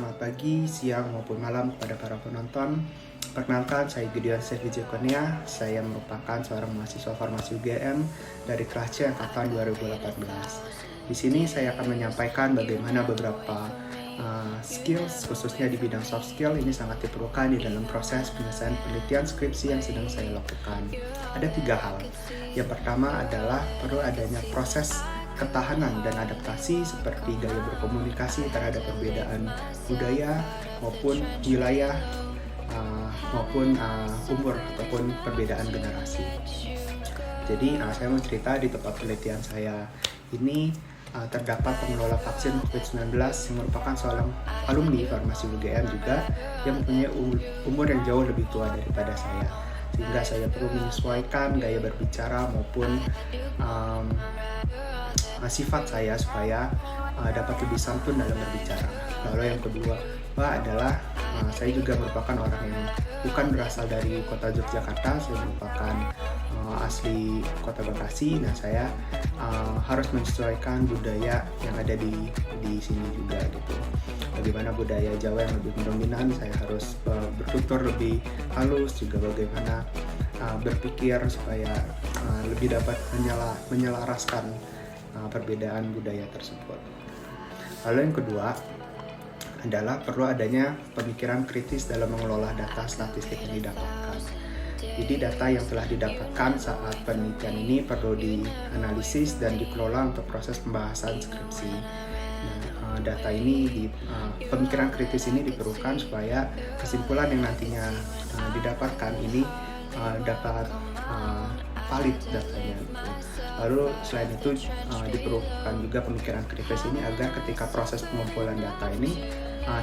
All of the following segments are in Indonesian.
selamat pagi, siang maupun malam kepada para penonton. Perkenalkan, saya Gideon Wijekonia. Saya merupakan seorang mahasiswa farmasi UGM dari kelas C angkatan 2018. Di sini saya akan menyampaikan bagaimana beberapa skills, khususnya di bidang soft skill, ini sangat diperlukan di dalam proses penyelesaian penelitian skripsi yang sedang saya lakukan. Ada 3 hal. Yang pertama adalah perlu adanya proses ketahanan dan adaptasi seperti gaya berkomunikasi terhadap perbedaan budaya maupun wilayah maupun umur ataupun perbedaan generasi. Jadi saya mau cerita di tempat penelitian saya ini terdapat pengelola vaksin COVID-19 yang merupakan seorang alumni farmasi UGM juga yang mempunyai umur yang jauh lebih tua daripada saya, sehingga saya perlu menyesuaikan gaya berbicara maupun sifat saya supaya dapat lebih santun dalam berbicara. Lalu yang kedua adalah saya juga merupakan orang yang bukan berasal dari kota Yogyakarta, saya merupakan asli kota Bekasi. Nah, saya harus menyesuaikan budaya yang ada di sini juga gitu. Bagaimana budaya Jawa yang lebih dominan, saya harus bertutur lebih halus, juga bagaimana berpikir supaya lebih dapat menyelaraskan perbedaan budaya tersebut. Lalu yang kedua adalah perlu adanya pemikiran kritis dalam mengelola data statistik yang didapatkan. Jadi data yang telah didapatkan saat penelitian ini perlu dianalisis dan dikelola untuk proses pembahasan skripsi. Nah, data ini pemikiran kritis ini diperlukan supaya kesimpulan yang nantinya didapatkan ini dapat valid datanya gitu. Lalu selain itu diperlukan juga pemikiran kritis ini agar ketika proses pengumpulan data ini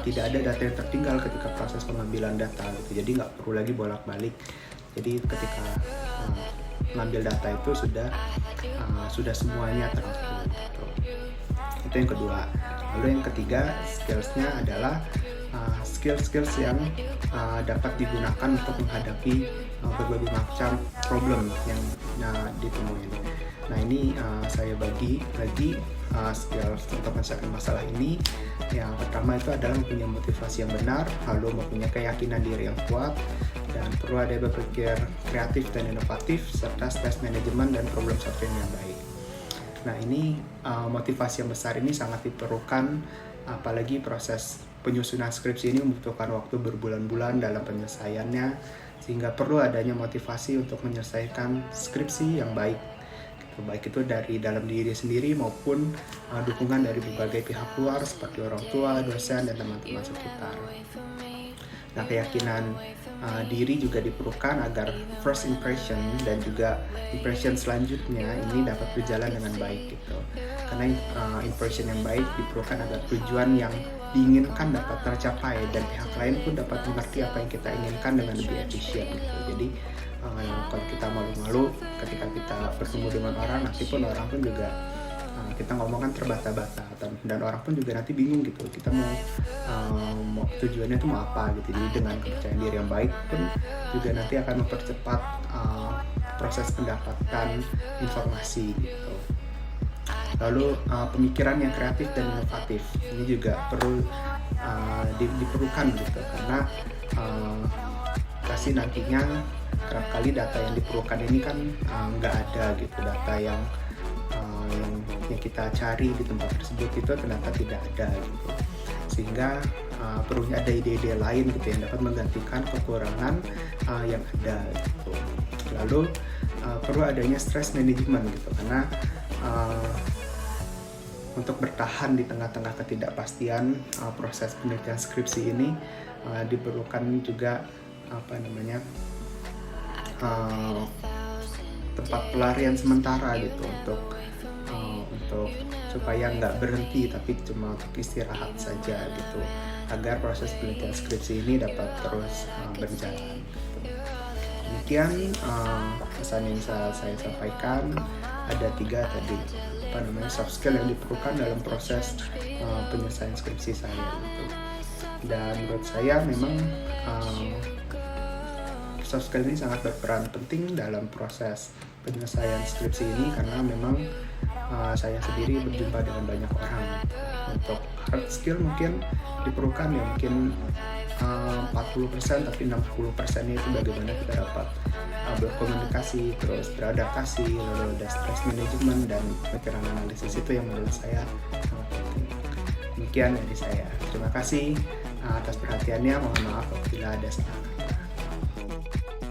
tidak ada data yang tertinggal ketika proses pengambilan data gitu. Jadi nggak perlu lagi bolak-balik. Jadi ketika mengambil data itu sudah semuanya teratur gitu. Itu yang kedua. Lalu yang ketiga, skillsnya adalah skills yang dapat digunakan untuk menghadapi berbagai macam problem yang ditemui. Nah, ini saya bagi lagi skills untuk menyelesaikan masalah ini. Yang pertama itu adalah mempunyai motivasi yang benar, lalu mempunyai keyakinan diri yang kuat, dan perlu ada berpikir kreatif dan inovatif, serta stress management dan problem solving yang baik. Nah, ini motivasi yang besar ini sangat diperlukan, apalagi proses penyusunan skripsi ini membutuhkan waktu berbulan-bulan dalam penyelesaiannya, sehingga perlu adanya motivasi untuk menyelesaikan skripsi yang baik. Baik itu dari dalam diri sendiri maupun dukungan dari berbagai pihak luar seperti orang tua, dosen, dan teman-teman sekitar. Nah, keyakinan diri juga diperlukan agar first impression dan juga impression selanjutnya ini dapat berjalan dengan baik gitu. Karena impression yang baik diperlukan agar tujuan yang diinginkan dapat tercapai dan pihak lain pun dapat mengerti apa yang kita inginkan dengan lebih efisien gitu. Jadi kalau kita malu-malu ketika kita bertemu dengan orang, nanti pun orang pun juga kita ngomong kan terbata-bata dan orang pun juga nanti bingung gitu, kita mau tujuannya itu mau apa gitu. Jadi dengan kepercayaan diri yang baik pun juga nanti akan mempercepat proses pendapatan informasi gitu. Lalu pemikiran yang kreatif dan inovatif ini juga perlu diperlukan gitu, karena pasti nantinya kerap kali data yang diperlukan ini kan nggak ada gitu, data yang kita cari di tempat tersebut itu ternyata tidak ada gitu, sehingga perlunya ada ide-ide lain gitu yang dapat menggantikan kekurangan yang ada gitu. Lalu perlu adanya stress management gitu, karena untuk bertahan di tengah-tengah ketidakpastian proses penelitian skripsi ini diperlukan juga tempat pelarian sementara gitu untuk supaya nggak berhenti tapi cuma untuk istirahat saja gitu, agar proses penelitian skripsi ini dapat terus berjalan gitu. Demikian pesan yang saya sampaikan. Ada 3 tadi soft skill yang diperlukan dalam proses penyelesaian skripsi saya gitu. Dan menurut saya memang soft skill ini sangat berperan penting dalam proses penyelesaian skripsi ini, karena memang saya sendiri berjumpa dengan banyak orang. Untuk hard skill mungkin diperlukan ya mungkin 40%, tapi 60%-nya itu bagaimana kita dapat berkomunikasi, terus beradaptasi, lalu ada stress management dan pemikiran analisis. Itu yang menurut saya sangat penting. Demikian dari saya. Terima kasih atas perhatiannya. Mohon maaf apabila ada salah kata.